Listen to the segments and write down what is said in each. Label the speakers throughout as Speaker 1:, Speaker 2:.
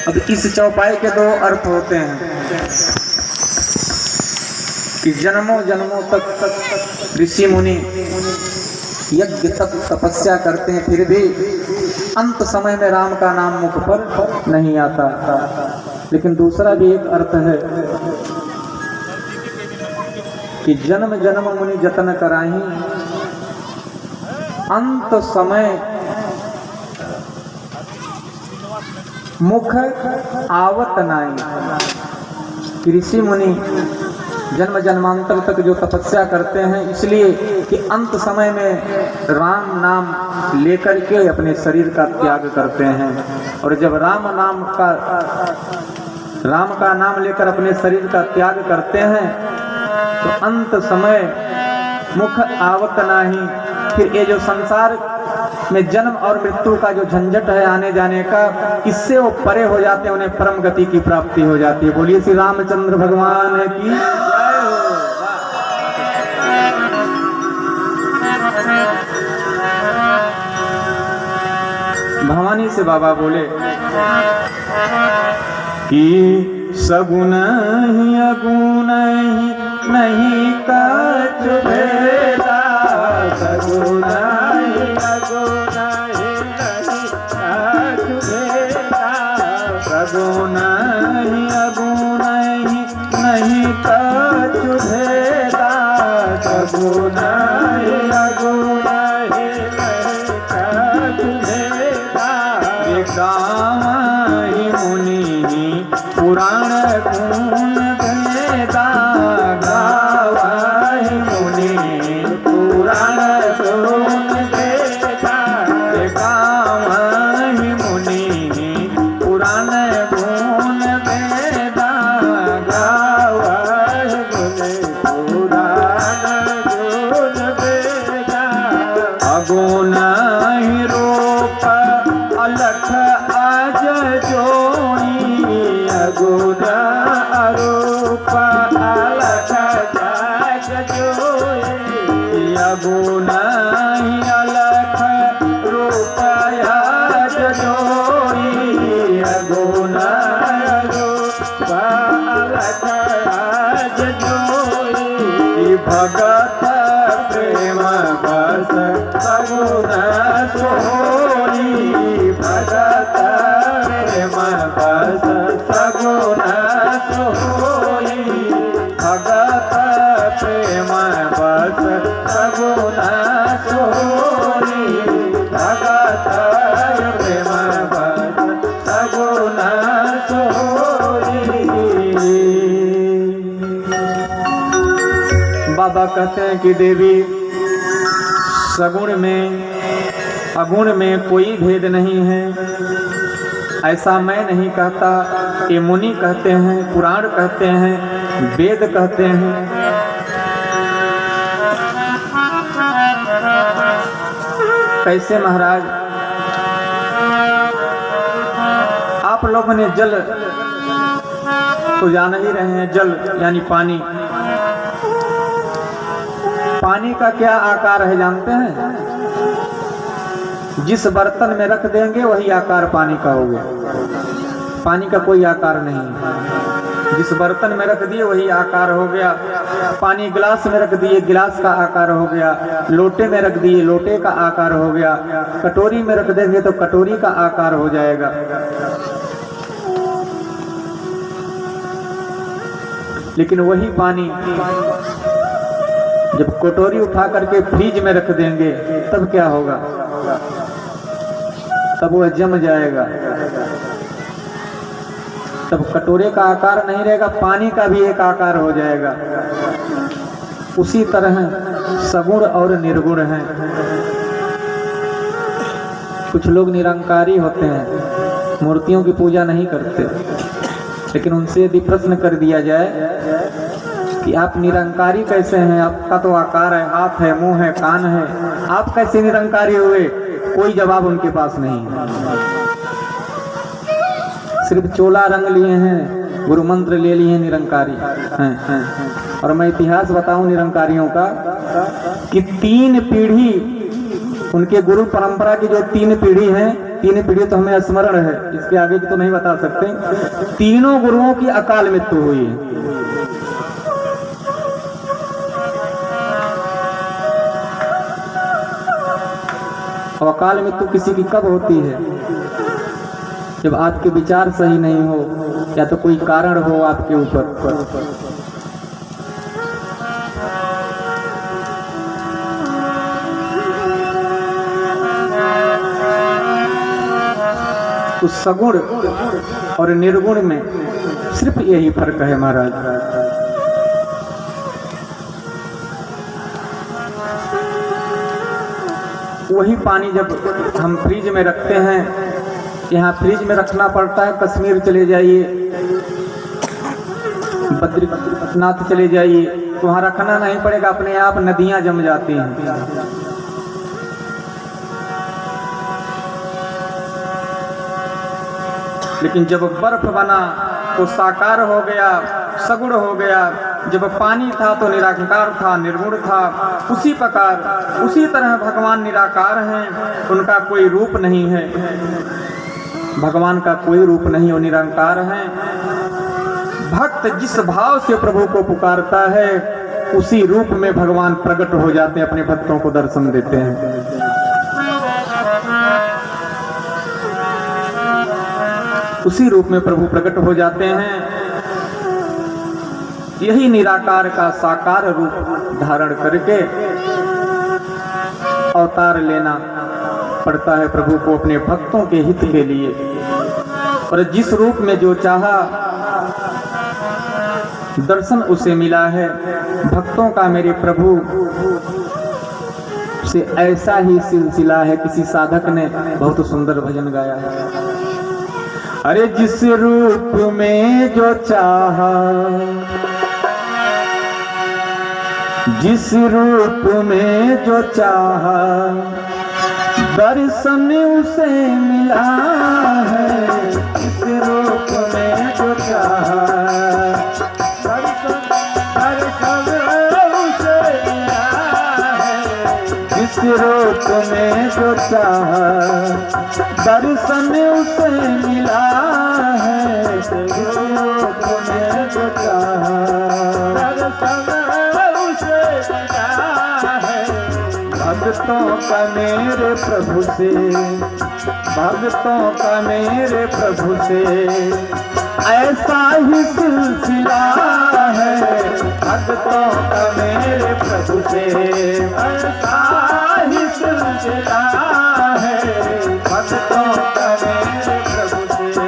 Speaker 1: अब इस चौपाई के दो अर्थ होते हैं कि जन्मों जन्मों तक ऋषि मुनि यज्ञ तप तपस्या करते हैं, फिर भी अंत समय में राम का नाम मुख पर नहीं आता। लेकिन दूसरा भी एक अर्थ है कि जन्म जन्म मुनि जतन कराही, अंत समय मुख आवत नाई। ऋषि मुनि जन्म जन्मांतर तक जो तपस्या करते हैं इसलिए कि अंत समय में राम नाम लेकर के अपने शरीर का त्याग करते हैं। और जब राम का नाम लेकर अपने शरीर का त्याग करते हैं तो अंत समय मुख आवत नाही। फिर ये जो संसार में जन्म और मृत्यु का जो झंझट है आने जाने का, इससे वो परे हो जाते हैं, उन्हें परम गति की प्राप्ति हो जाती है। बोलिए श्री रामचंद्र भगवान की। भवानी से बाबा बोले कि सगुन ही अगुन ही नहीं कछ भेदा, सगुन ही अगुन ही नहीं कछ भेदा, सगुन ही अगुन ही नहीं कछ भेदा, सगुन ही अगुन ही नहीं कछ भेदा। गावहि मुनि पुराण गुण भेदा, गावहि मुनि पुराण गुण भेदा, गावहि मुनि पुराण गुण भेदा, गावहि मुनि पुराण गुण भेदा। अगुण ही रूप अलख आज जोई, अगुण अरूप अलख आज जोई, अगुण ही अलख रूप आज जोई, अगुण रूप अलख आज जोई। भगत प्रेम बस सगुण सोई, भगत प्रेम बस सगुण सोई, भगत प्रेम बस सगुण सोई, भगत प्रेम बस सगुण सोई। बाबा कहते हैं कि देवी सगुण में अगुण में कोई भेद नहीं है, ऐसा मैं नहीं कहता, ये मुनि कहते हैं, पुराण कहते हैं, वेद कहते हैं। कैसे महाराज? आप लोगों ने जल तो जान ही रहे हैं, जल यानी पानी। पानी का क्या आकार है जानते हैं? जिस बर्तन में रख देंगे वही आकार पानी का हो गया। पानी का कोई आकार नहीं, जिस बर्तन में रख दिए वही आकार हो गया। पानी गिलास में रख दिए, गिलास का आकार हो गया। लोटे में रख दिए, लोटे का आकार हो गया। कटोरी में रख देंगे तो कटोरी का आकार हो जाएगा। लेकिन वही पानी जब कटोरी उठा करके फ्रिज में रख देंगे तब क्या होगा? तब वह जम जाएगा, तब कटोरे का आकार नहीं रहेगा, पानी का भी एक आकार हो जाएगा। उसी तरह सगुण और निर्गुण हैं। कुछ लोग निरंकारी होते हैं, मूर्तियों की पूजा नहीं करते, लेकिन उनसे यदि प्रश्न कर दिया जाए कि आप निरंकारी कैसे हैं? आपका तो आकार है, हाथ है, मुंह है, कान है, आप कैसे निरंकारी हुए? कोई जवाब उनके पास नहीं है। सिर्फ चोला रंग लिए हैं, गुरु मंत्र ले लिए, निरंकारी हैं। और मैं इतिहास बताऊं निरंकारियों का कि 3 पीढ़ी उनके गुरु परंपरा की जो 3 पीढ़ी हैं, 3 पीढ़ी तो हमें स्मरण है, इसके आगे की तो नहीं बता सकते। तीनों गुरुओं की अकाल मृत्यु हुई है। और अकाल मृत्यु किसी की कब होती है? जब आपके विचार सही नहीं हो या तो कोई कारण हो आपके ऊपर। उस सगुण और निर्गुण में सिर्फ यही फर्क है महाराज। वही पानी जब हम फ्रिज में रखते हैं, यहाँ फ्रिज में रखना पड़ता है, कश्मीर चले जाइए, बद्रीनाथ चले जाइए, तो वहाँ रखना नहीं पड़ेगा, अपने आप नदियाँ जम जाती हैं। लेकिन जब बर्फ बना तो साकार हो गया, सगुण हो गया। जब पानी था तो निराकार था, निर्गुण था। उसी प्रकार उसी तरह भगवान निराकार हैं, उनका कोई रूप नहीं है। भगवान का कोई रूप नहीं, वो निरंकार हैं। भक्त जिस भाव से प्रभु को पुकारता है उसी रूप में भगवान प्रकट हो जाते हैं, अपने भक्तों को दर्शन देते हैं। उसी रूप में प्रभु प्रकट हो जाते हैं। यही निराकार का साकार रूप धारण करके अवतार लेना पड़ता है प्रभु को अपने भक्तों के हित के लिए। और जिस रूप में जो चाहा दर्शन उसे मिला है। भक्तों का मेरे प्रभु से ऐसा ही सिलसिला है। किसी साधक ने बहुत सुंदर भजन गाया है। अरे जिस रूप में जो चाहा, जिस रूप में जो चाहा दर्शन उसे मिला है। जिस रूप में जो चाहा जिस रूप में जो चाहा दर्शन उसे मिला है। जिस रूप में जो चाहा दर्शन उसे मिला है। भक्तों का मेरे प्रभु से, भक्तों का मेरे प्रभु से ऐसा ही सिलसिला है। भक्तों का मेरे प्रभु से ऐसा ही सिलसिला है। भक्तों का मेरे प्रभु से।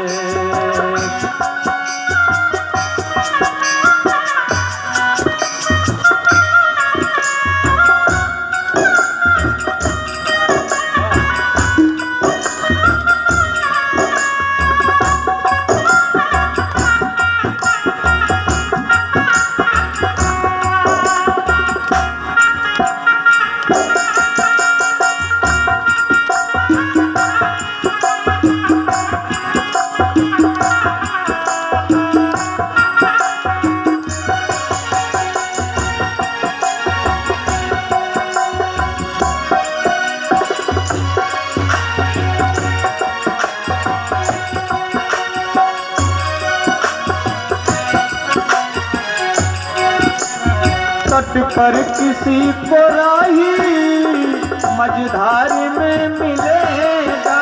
Speaker 1: तट पर किसी को राही मझधार में मिलेगा।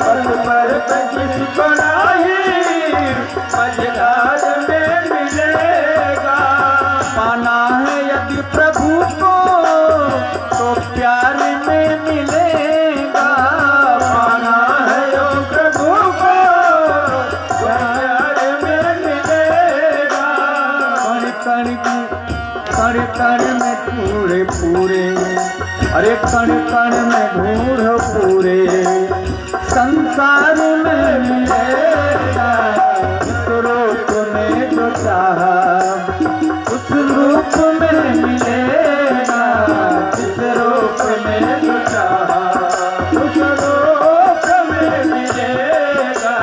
Speaker 1: तट पर किसी को राही मझधार में मिलेगा। पाना है यदि प्रभु को तो प्यार में मिलेगा। पाना है यो प्रभु को तो प्यार में मिलेगा। कण कण में पूरे पूरे, अरे कण कण में ढूंढ पूरे संसार में मिलेगा। उस रूप में जो चाहा उस रूप में मिलेगा। इस रूप में जो चाहा उस रूप में मिलेगा।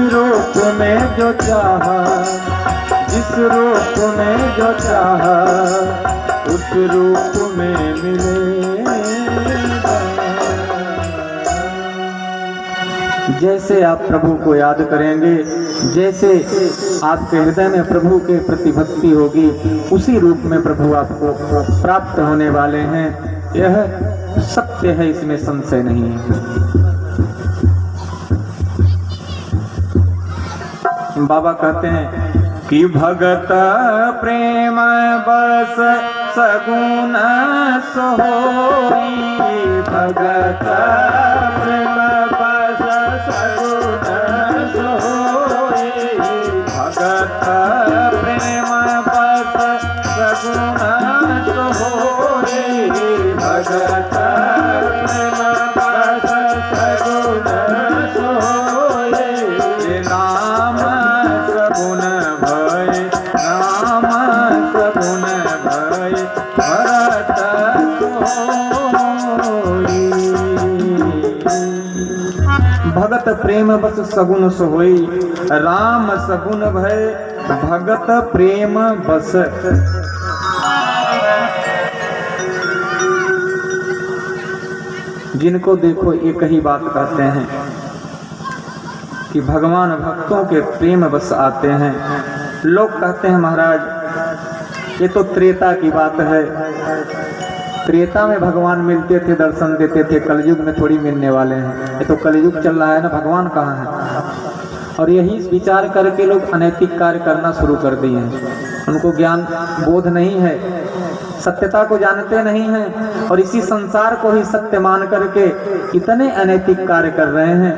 Speaker 1: रूप में जो चाहा, जिस रूप में जो चाहा उस रूप में मिलेगा। जैसे आप प्रभु को याद करेंगे, जैसे आपके हृदय में प्रभु के प्रति भक्ति होगी, उसी रूप में प्रभु आपको प्राप्त होने वाले हैं। यह सत्य है, इसमें संशय नहीं है। बाबा कहते हैं कि भगत प्रेम बस सगुन सोई, भगत प्रेम बस सगुन सोई, भगत प्रेम बस सगुन सोई, भगत प्रेम बस सगुन सोई। नाम सगुन भय, नाम सगुन भय भरत सोई। भगत प्रेम बस सगुन सोई, राम सगुन भय भगत प्रेम बस। जिनको देखो एक ही बात कहते हैं कि भगवान भक्तों के प्रेम बस आते हैं। लोग कहते हैं महाराज ये तो त्रेता की बात है, त्रेता में भगवान मिलते थे, दर्शन देते थे, कलयुग में थोड़ी मिलने वाले हैं। ये तो कलयुग चल रहा है ना, भगवान कहाँ है। और यही विचार करके लोग अनैतिक कार्य करना शुरू कर दिए हैं। उनको ज्ञान बोध नहीं है, सत्यता को जानते नहीं हैं, और इसी संसार को ही सत्य मान करके इतने अनैतिक कार्य कर रहे हैं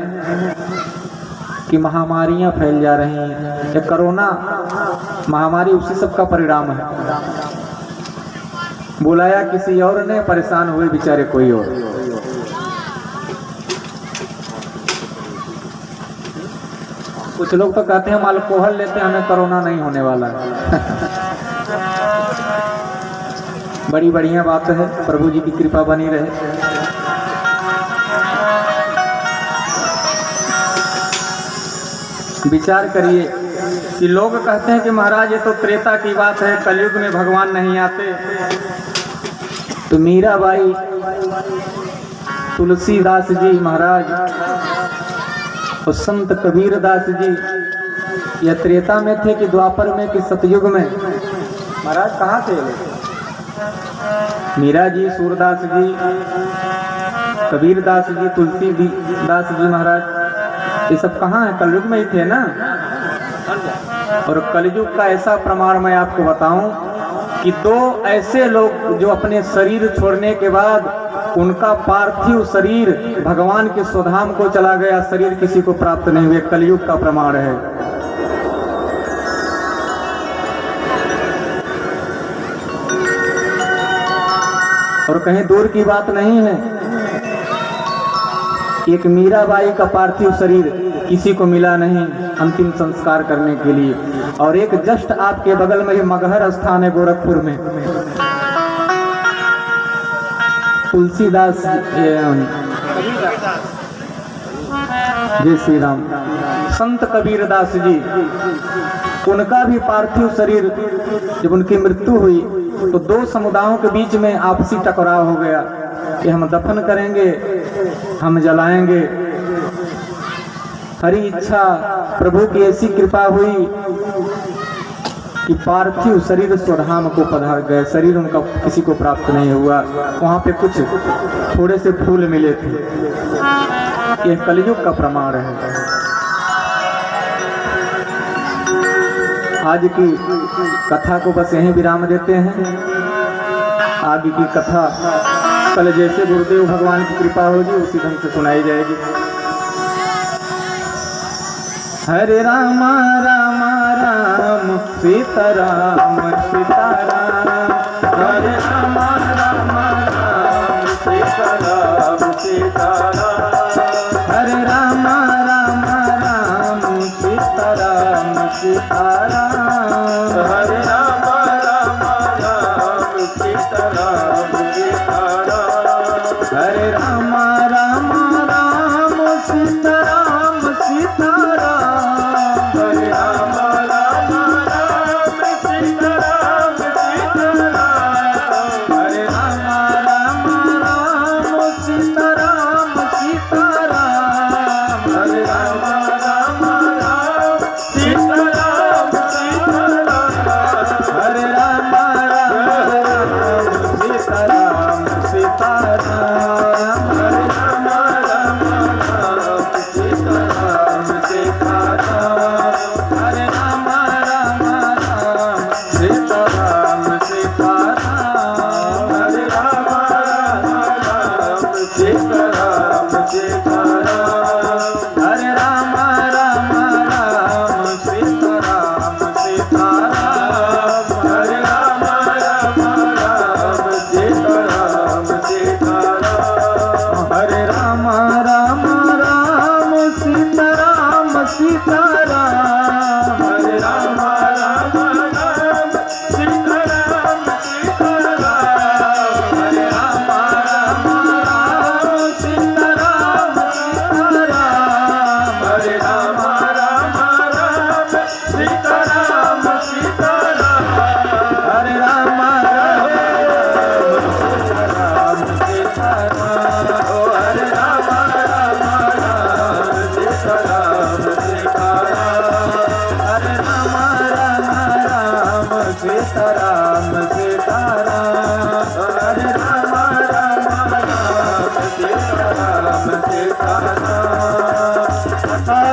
Speaker 1: कि महामारियां फैल जा रही हैं। ये कोरोना महामारी उसी सब का परिणाम है। बुलाया किसी और ने, परेशान हुए बेचारे कोई और। कुछ लोग तो कहते हैं हम अल्कोहल लेते हैं हमें कोरोना नहीं होने वाला है। बड़ी बढ़िया बात है, प्रभु जी की कृपा बनी रहे। विचार करिए कि लोग कहते हैं कि महाराज ये तो त्रेता की बात है, कलयुग में भगवान नहीं आते। तो मीराबाई, तुलसीदास जी महाराज और संत कबीरदास जी या त्रेता में थे कि द्वापर में कि सतयुग में? महाराज कहाँ थे? मीरा जी, सूरदास जी, कबीरदास जी, तुलसीदास जी महाराज, ये सब कहाँ है? कलयुग में ही थे ना। और कलयुग का ऐसा प्रमाण मैं आपको बताऊं कि दो ऐसे लोग जो अपने शरीर छोड़ने के बाद उनका पार्थिव शरीर भगवान के स्वधाम को चला गया, शरीर किसी को प्राप्त नहीं हुए, कलयुग का प्रमाण है। और कहीं दूर की बात नहीं है, एक मीराबाई का पार्थिव शरीर किसी को मिला नहीं अंतिम संस्कार करने के लिए। और एक जस्ट आपके बगल में ही मगहर स्थान है गोरखपुर में, तुलसीदास जय श्री राम, संत कबीरदास जी, उनका भी पार्थिव शरीर जब उनकी मृत्यु हुई तो दो समुदायों के बीच में आपसी टकराव हो गया कि हम दफन करेंगे, हम जलाएंगे। हरी इच्छा प्रभु की ऐसी कृपा हुई कि पार्थिव शरीर स्वधाम को पधार गए, शरीर उनका किसी को प्राप्त नहीं हुआ। वहां पे कुछ थोड़े से फूल मिले थे। यह कलयुग का प्रमाण है। आज की कथा को बस यहीं विराम देते हैं। आगे की कथा कल जैसे गुरुदेव भगवान की कृपा होगी उसी ढंग से सुनाई जाएगी। हरे राम राम राम सीताराम सीताराम, हरे राम राम राम सीताराम सीताराम, हरे राम राम राम सीताराम सीताराम, हरे राम राम राम सीताराम सीताराम, हरे राम राम राम सीताराम सीताराम।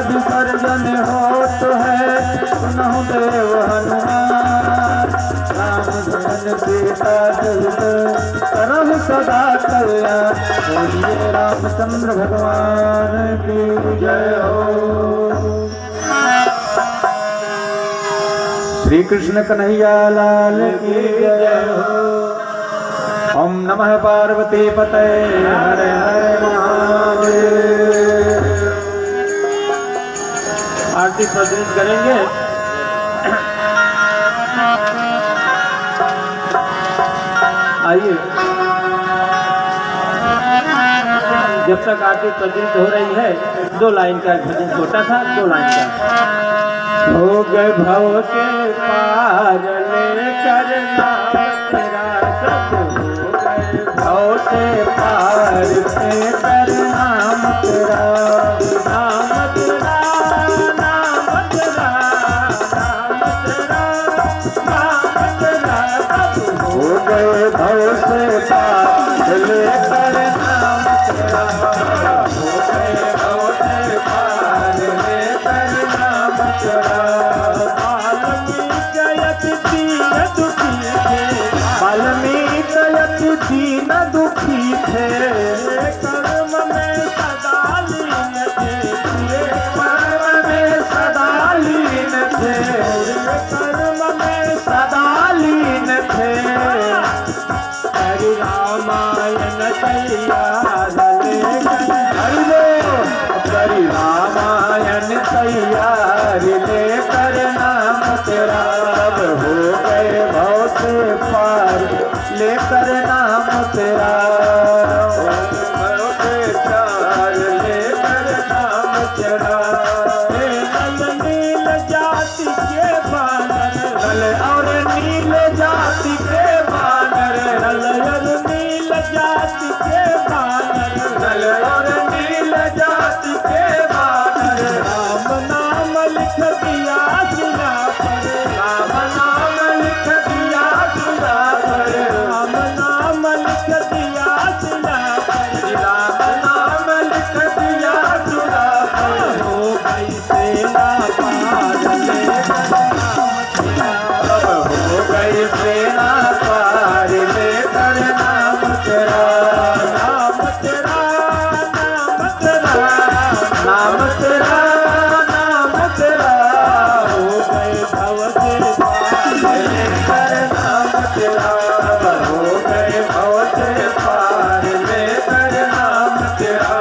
Speaker 1: विसर्जन होत है, सुनहु देव हनुमान। राम धन सीता सहित करहु सदा कल्याण। बोलिए रामचंद्र भगवान की जय हो। श्री कृष्ण कन्हैया लाल की जय हो। ओम नमः पार्वती पते हर हर महादेव। आरती प्रज्वलित करेंगे। आइए, जब तक आरती प्रज्वलित हो रही है, 2 लाइन का भजन छोटा था, 2 लाइन का। हो गए भव के पार लेकर नाम तेरा सत, हो गए भव के पार लेकर नाम तेरा, नाम तेरा, नाम तेरा, नाम तेरा, नाम तेरा सत, हो गए भव से पार लेकर नाम तेरा, हो गए भव से पार लेकर नाम तेरा। दीन दुखी थे, कर्म में सदा लीन थे, कर्म में सदा लीन थे, कर्म में सदा लीन थे। हरि रामायण तैयार लेकर, हरि रामायण तैयार लेकर नाम तेरा, हो गए भव से पार लेकर नाम तेरा, भव से पार लेकर नाम तेरा। नल नील जाति के बानर, नल और नील जाति के बानर, नल और नील जाति के बानर, नल और नील जाति के बानर। राम नाम लिख दिया सिला पर, राम नाम लिख दिया सिला पर, राम नाम लिख दिया सिला पर, राम नाम लिख दिया सिला पर। हो गई सेना पार लेकर नाम तेरा, हो गई सेना पार लेकर नाम तेरा, नाम तेरा, नाम तेरा, नाम तेरा, नाम तेरा। हो गए भव से पार लेकर नाम तेरा, हो गए भव से पार लेकर नाम तेरा,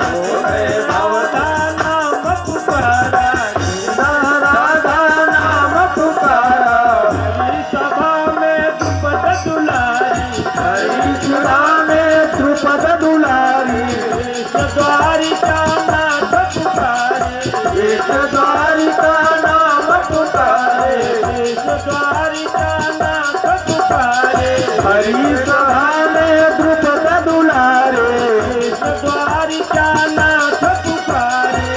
Speaker 1: हो गए भव का नाम पुकारा, राधा नाम पुकारा। हरि सभा में द्रुपद दुलारी, हरि सभा में द्रुपद दुलारी, द्वारिका नाथ पुकारे, द्वारिका नाम पुकारे, द्वारिका नाथ पुकारे। हरि सभा में द्रुपद दुलारे, द्वारिका नाथ पुकारे,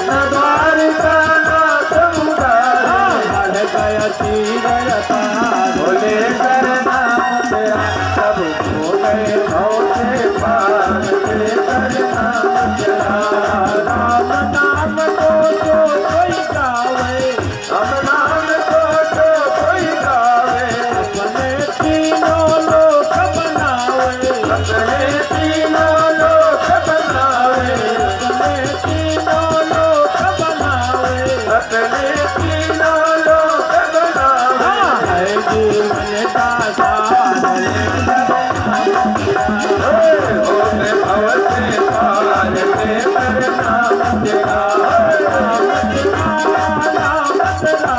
Speaker 1: द्वारिका नाथ पुकारे। बढ़ गया तीर पार बोले कर नाम तेरा, सब हो गए भव से पार लेकर नाम तेरा। राम नाम को जो कोई गावे, राम नाम को जो कोई गावे, अपने तीनों लोक बनावे, अपने तीनों लोक बनावे, अपने तीनों लोक बनावे, अपने तीनों लोक बनावे। है जीवन का सार लेकर नाम तेरा, हो गए भव से पार लेकर नाम तेरा, नाम तेरा, नाम तेरा,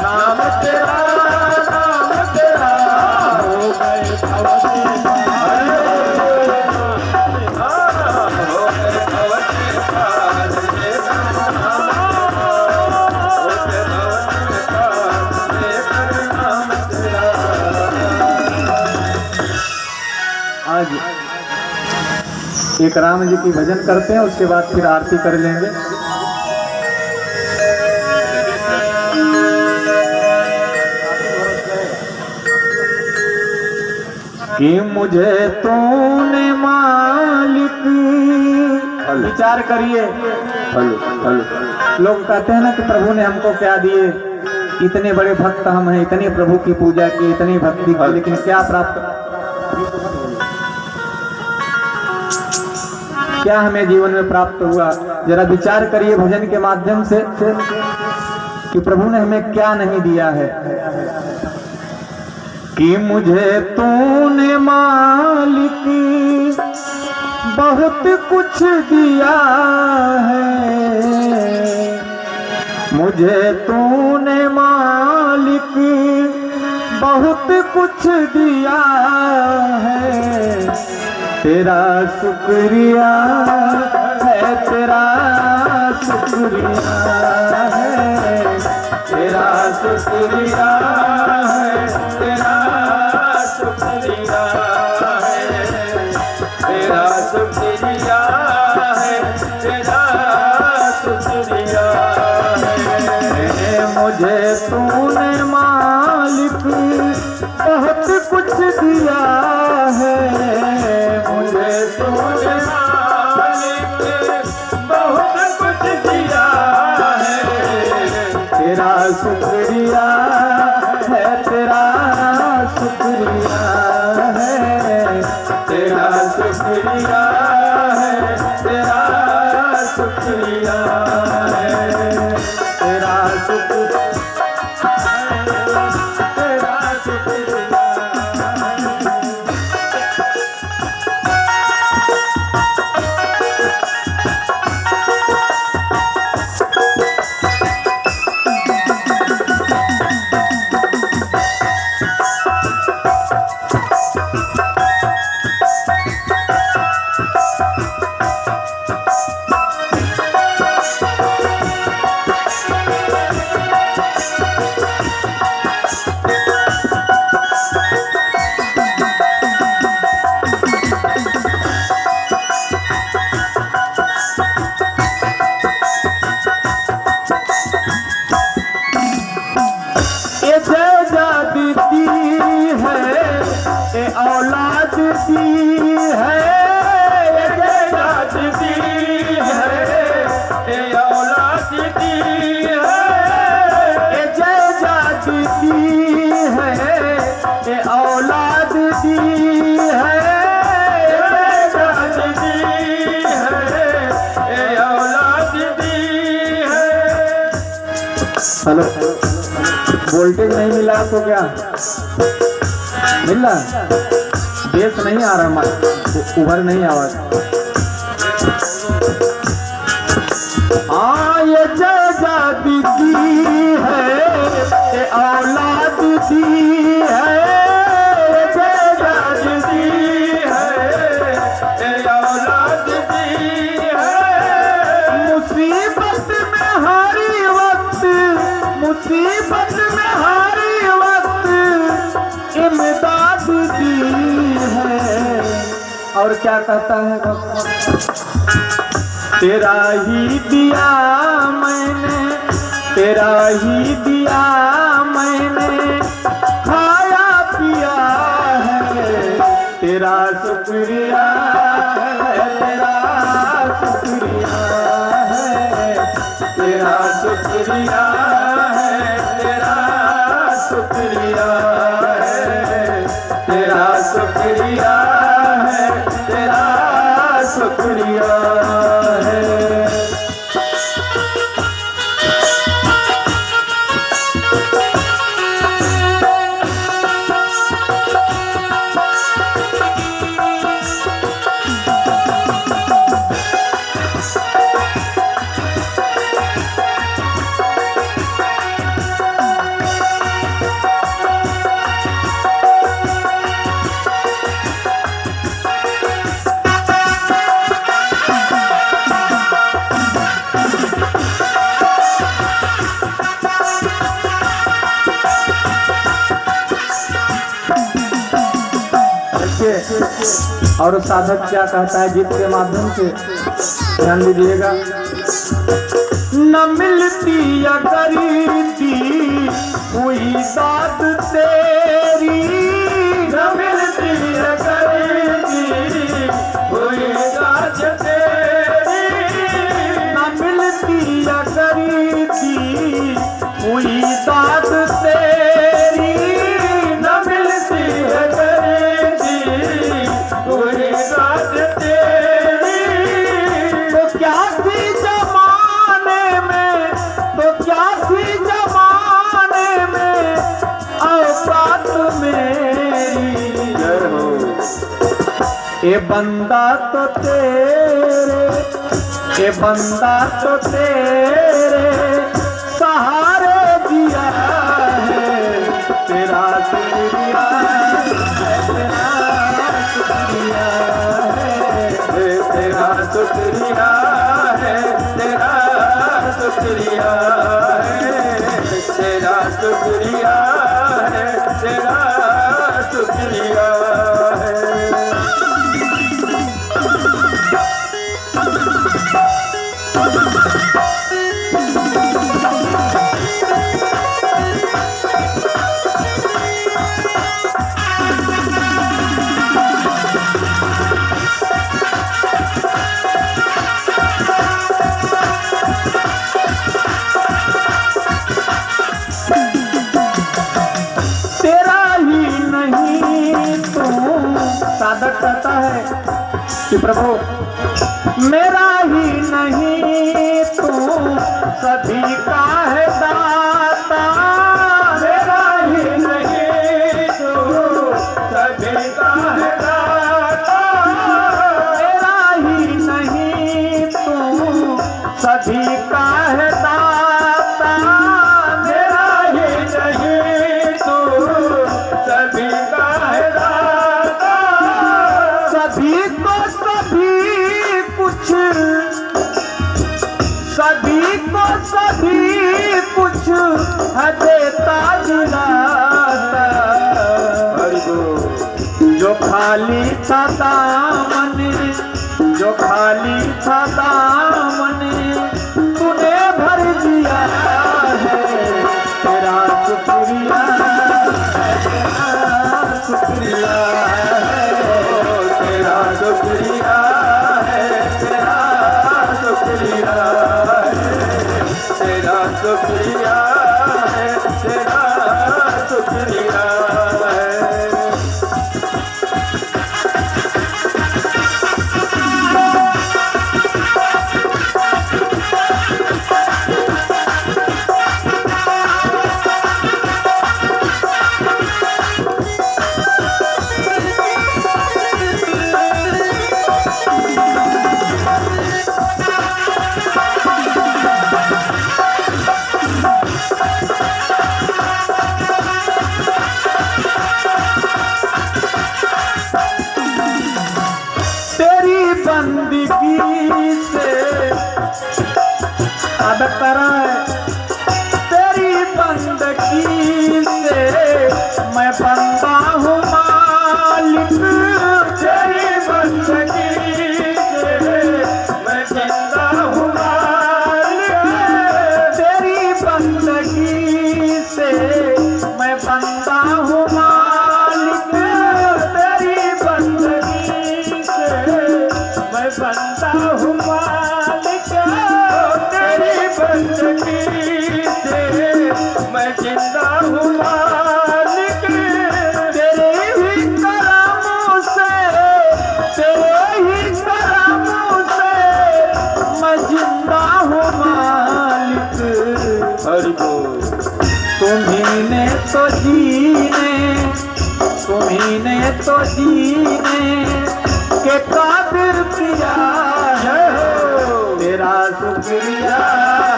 Speaker 1: नाम तेरा, नाम तेरा। हो गए भव से पार, हो गए भव से पार लेकर नाम, हो गए भव से पार लेकर नाम तेरा। आज एक राम जी की भजन करते हैं, उसके बाद फिर आरती कर लेंगे। कि मुझे तूने मालिक, विचार करिए, लोग कहते हैं ना कि प्रभु ने हमको क्या दिए, इतने बड़े भक्त हम हैं, इतनी प्रभु की पूजा की, इतनी भक्ति की, लेकिन क्या प्राप्त, क्या हमें जीवन में प्राप्त हुआ? जरा विचार करिए भजन के माध्यम से कि प्रभु ने हमें क्या नहीं दिया है। कि मुझे तूने मालिक बहुत कुछ दिया है, मुझे तूने मालिक बहुत कुछ दिया है, तेरा शुक्रिया है, तेरा शुक्रिया है, तेरा शुक्रिया है, तेरा शुक्रिया है, तेरा शुक्रिया है, तेरा शुक्रिया है। मुझे तूने मालिक बहुत कुछ दिया है, मुझे तूने मालिक बहुत कुछ दिया है, तेरा शुक्रिया है, तेरा शुक्रिया है, तेरा शुक्रिया है, तेरा शुक्रिया है, तेरा शुक्रिया। औलाद दी है, औलाद दी है, औलाद दी है, जात दी है, औलाद दी है, जात दी है, औलाद दी है। हेलो, वोल्टेज नहीं मिला आपको? क्या मिल रहा? बेस नहीं आ रहा, उभर नहीं आवाज। ये जात दी है, ये औलाद दी है, जात दी है, ये औलाद दी है। मुसीबत में हर वक्त, मुसीबत में हर वक्त इमदाद दी है। और क्या कहता है भक्त? तेरा ही दिया मैंने, तेरा ही दिया मैंने, खाया पिया है, तेरा शुक्रिया है, तेरा शुक्रिया है, तेरा शुक्रिया है, तेरा शुक्रिया है, तेरा शुक्रिया है, तेरा शुक्रिया है। और साधक क्या कहता है गीत के माध्यम से, ध्यान दीजिएगा। न मिलती या करती कोई दाद तेरी, न मिलती या करती कोई दाद तेरी, न मिलती ए बंदा तो तेरे, ए बंदा तो तेरे सहारे दिया है, तेरा शुक्रिया है, तेरा शुक्रिया है, तेरा शुक्रिया है, तेरा शुक्रिया है, तेरा शुक्रिया है, तेरा शुक्रिया है। साधक कहता है कि प्रभु मेरा ही नहीं तू सभी का है दाता, मेरा ही नहीं तू सभी का है दाता, मेरा ही नहीं तू सभी का है दाता, मेरा ही नहीं तू सभी का है दाता, सभी को सभी कुछ, सभी को सभी कुछ है देता दिलाता, जो खाली था दामन, जो खाली था दामन तूने भर दिया है, तेरा शुक्रिया है, तेरा शुक्रिया है, तेरा शुक्रिया है, तेरा शुक्रिया है, तेरा शुक्रिया है, तेरा शुक्रिया है। बंदगी से आदत करा है, तेरी बंदगी से मैं बंदा हूँ मालिक, तेरी बंदगी से मैं बंदा हूँ मालिक, तेरी बंदगी से मैं बंदा हूँ मालिक, तेरी बंदगी से मैं बंदा हूँ मालिक, तेरी बंदगी से मैं जिंदा हूँ मालिक, तेरे ही करमों से, तेरे ही करमों से मैं जिंदा हूँ मालिक। हरि बोल। तुम्ही ने तो जीने, तुम्ही ने तो जीने के काबिल किया है, तेरा शुक्रिया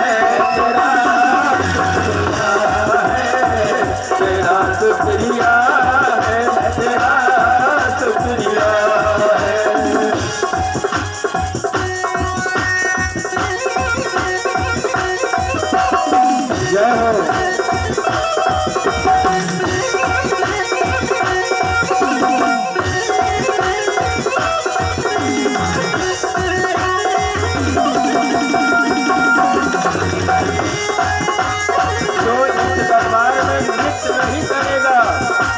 Speaker 1: है, तेरा शुक्रिया है, तेरा शुक्रिया है, तेरा शुक्रिया है। जय हो।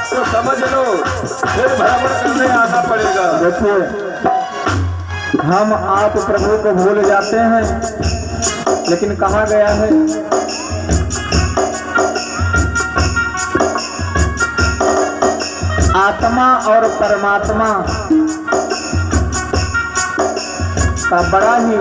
Speaker 1: तो समझ लो फिर भ्रमण करने आना पड़ेगा। देखिए हम आप प्रभु को भूल जाते हैं, लेकिन कहा गया है आत्मा और परमात्मा का बड़ा ही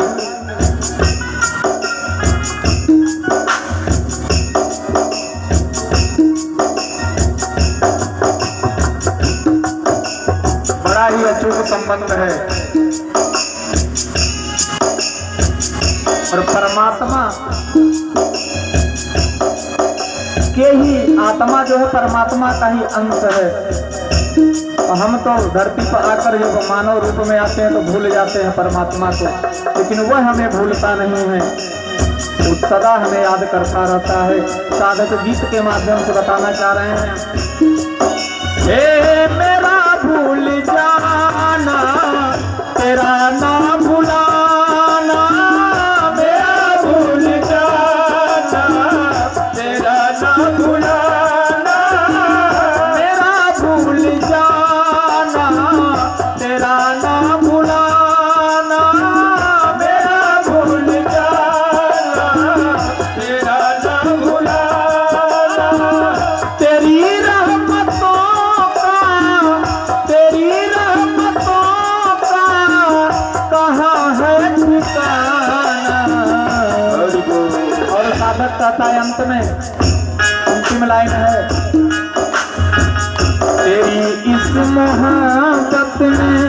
Speaker 1: अचूक संबंध है। और परमात्मा के ही आत्मा जो है परमात्मा का ही अंश है। और हम तो धरती पर आकर जब मानव रूप में आते हैं तो भूल जाते हैं परमात्मा को, लेकिन वह हमें भूलता नहीं है, वो सदा हमें याद करता रहता है। साधक गीत के माध्यम से बताना चाह रहे हैं, हे मेरा भूल जाना तेरा ना भुलाना, मेरा भूल जाना तेरा ना भुलाना, मेरा भूल जाना तेरा ना भुलाना, मेरा भूल जाना तेरा ना भुलाना। तेरी रहमतों कहाँ है ठिकाना। और साधक कहता है अंत में, अंतिम लाइन है, तेरी इस मोहब्बत में,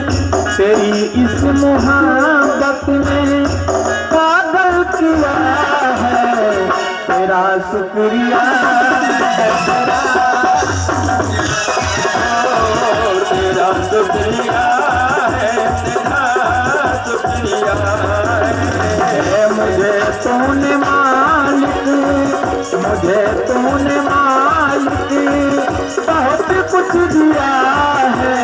Speaker 1: तेरी इस मोहब्बत में पागल किया है, तेरा शुक्रिया है, तेरा शुक्रिया है, तेरा शुक्रिया है। मुझे तूने मालिक, मुझे तूने मालिक बहुत कुछ दिया है,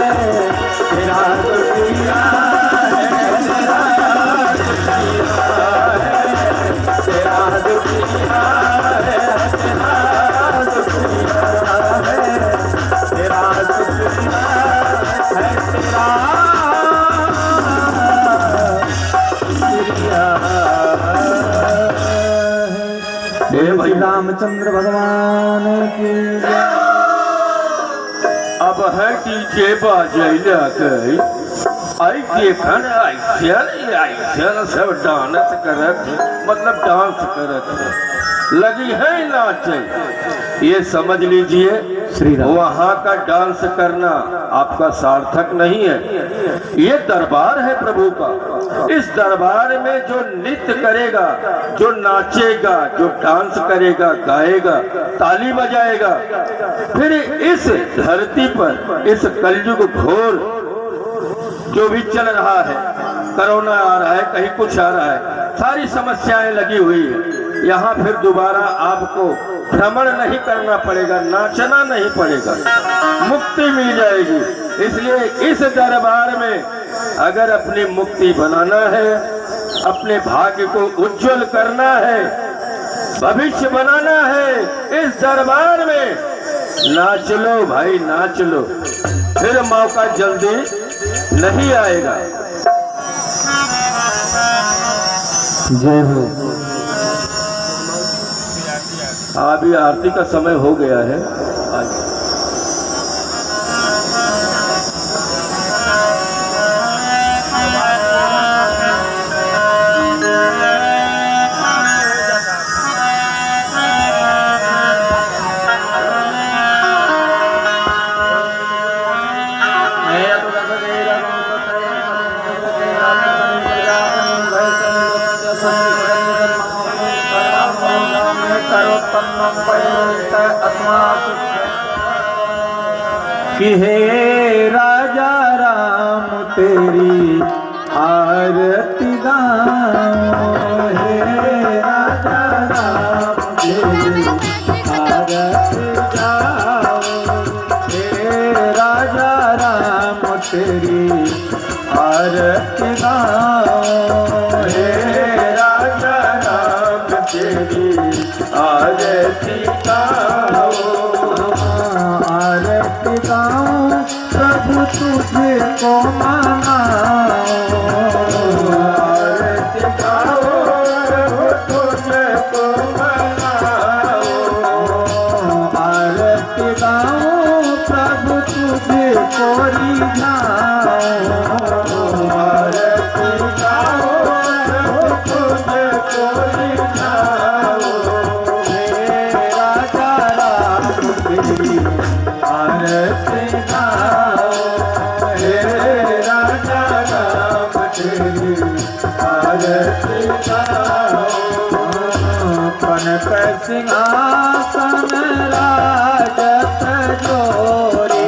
Speaker 1: तेरा शुक्रिया है, तेरा शुक्रिया है, तेरा शुक्रिया है, तेरा शुक्रिया है, तेरा शुक्रिया है, तेरा हे रामचंद्र भगवान की जय।
Speaker 2: अब है डीजे बाजैला गई, आई देखन ऐसन सब डांस करत, मतलब डांस करत लगी है नाचे। ये समझ लीजिए
Speaker 1: श्री राम,
Speaker 2: वहाँ का डांस करना आपका सार्थक नहीं है। ये दरबार है प्रभु का। इस दरबार में जो नृत्य करेगा, जो नाचेगा, जो डांस करेगा, गाएगा, ताली बजाएगा, फिर इस धरती पर इस कलयुग घोर जो भी चल रहा है, कोरोना आ रहा है, कहीं कुछ आ रहा है, सारी समस्याएं लगी हुई है। यहाँ फिर दोबारा आपको भ्रमण नहीं करना पड़ेगा, नाचना नहीं पड़ेगा, मुक्ति मिल जाएगी। इसलिए इस दरबार में अगर अपनी मुक्ति बनाना है, अपने भाग्य को उज्जवल करना है, भविष्य बनाना है, इस दरबार में नाच लो भाई, नाच लो, फिर मौका जल्दी नहीं आएगा।
Speaker 1: जय हो।
Speaker 2: अभी आरती का समय हो गया है। आज
Speaker 1: कि हे राजा राम तेरी आरती गाऊं, हे राजा राम तेरी आरती गाऊं, हे राजा राम तेरी आरती गाऊं, हे राजा राम तेरी आरती गाऊं, आरती गाऊं प्रभु तुझको मनाऊं, आरती गाऊं प्रभु तुझको मनाऊं, आरती गाऊं प्रभु तुझको रिझाऊं, आरती गाऊं प्रभु तुझको रिझाऊं, हे राजा कनक सिंहासन राजत जोरी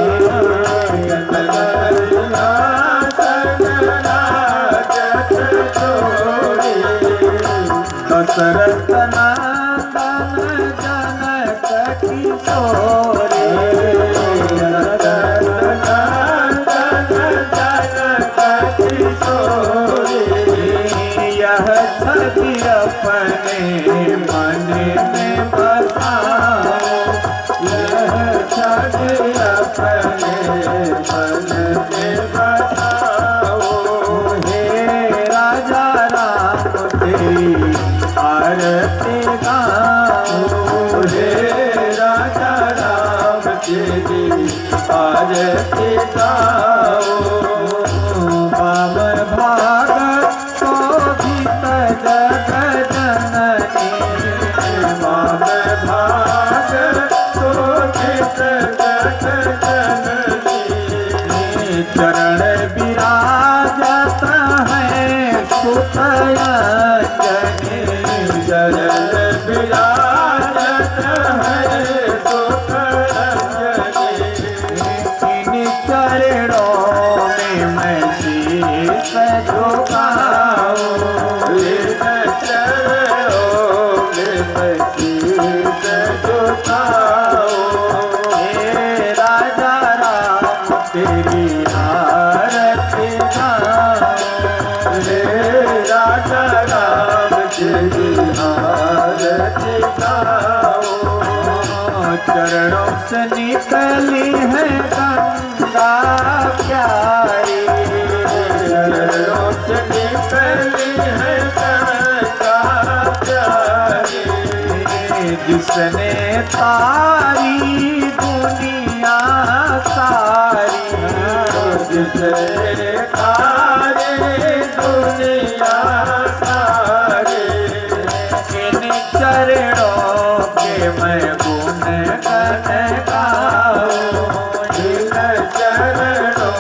Speaker 1: दशरथ नंदन जनक किशोरी यह छवि अपने मन में बसाओ, यह छवि अपने मन में बसाओ। हे राजा राम तेरी आरती गाओ, हे राजा राम तेरी आरती गाओ। पावन भाग शोभित जग जननी, पावन भाग शोभित जग जननी। चरण विराजत है सुतयंजनी, चरण विराजत है सुतयंजनी। इन चरणों में मैं शीश झुकाऊं, इन चरणों में मैं शीश झुकाऊं। हे राजा राम तेरी आरती गाऊं, हे राजा राम तेरी आरती गाऊं। चरणों से निकली है गंगा प्यारी, चरणों से निकली है गंगा प्यारी। जिसने तारी दुनिया सारी, जिसने तारी दुनिया सारी। इन चरणों के मैं गुण गन गाऊं, इन चरणों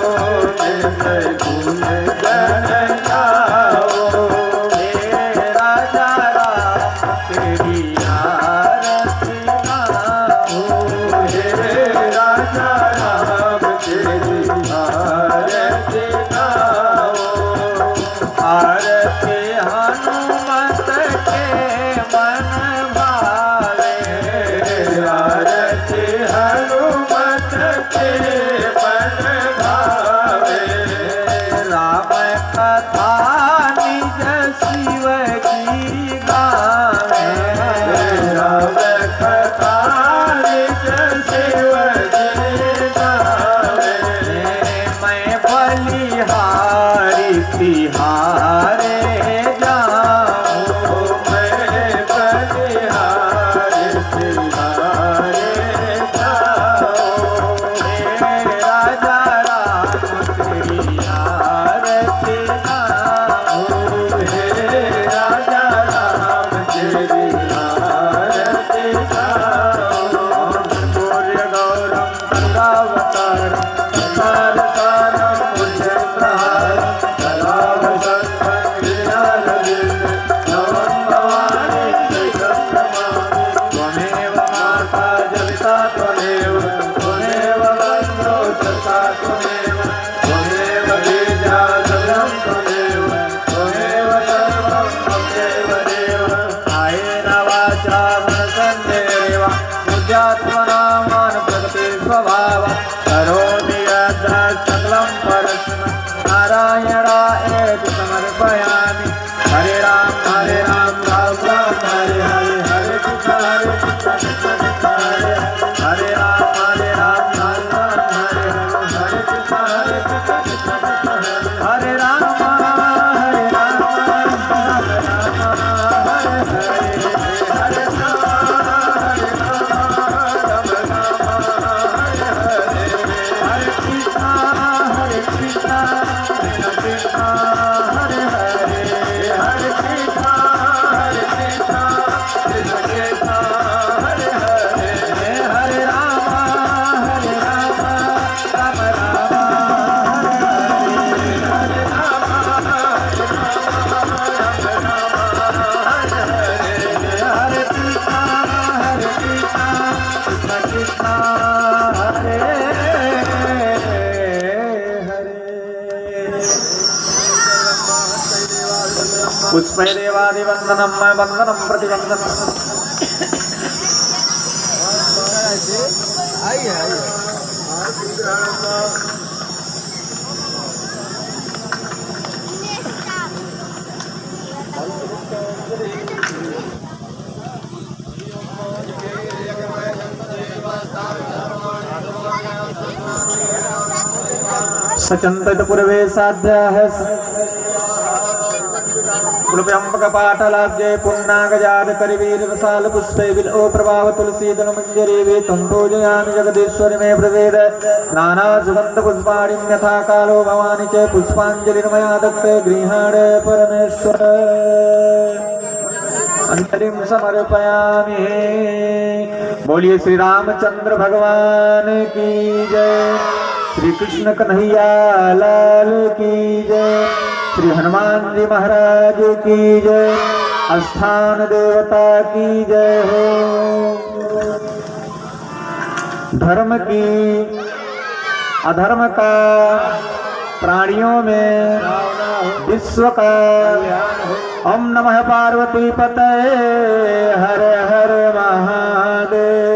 Speaker 1: के मैं गुण गन गाऊं। हे राजा राम तेरी आरती गाऊं, हे राजा राम तेरी आरती गाऊं। आरती हनुमत के मन भावे, आरती हनुमत के मन भावे। राम कथा निज शिव की गावे, राम कथा निज शिव की गावे। मैं बलिहारी तिहारे जाऊं, मैं पुष्पै देवादिवन्दनं वन्दनं प्रतिवन्दनं सचंत पूर्वे साध्य है पाटलाब्जे पुन्नागजात करिवीर वसाल पुष्पे बिलो प्रभाव तुलसी दल मंजरी वे तुम पूजयामि जगदीश्वरी में प्रवेद नाना सुगंध पुष्पाणि यथा कालो भवानी च पुष्पांजलिर्मया दत्ते गृहाण परमेश्वर अंतरिम समर्पयामि। बोलिए श्री रामचंद्र भगवान की जय, श्री कृष्ण कन्हैया लाल की जय, श्री हनुमान जी महाराज की जय, स्थान देवता की जय हो। धर्म की अधर्म का प्राणियों में विश्व का ओम नमः पार्वती पते हर हर महादेव।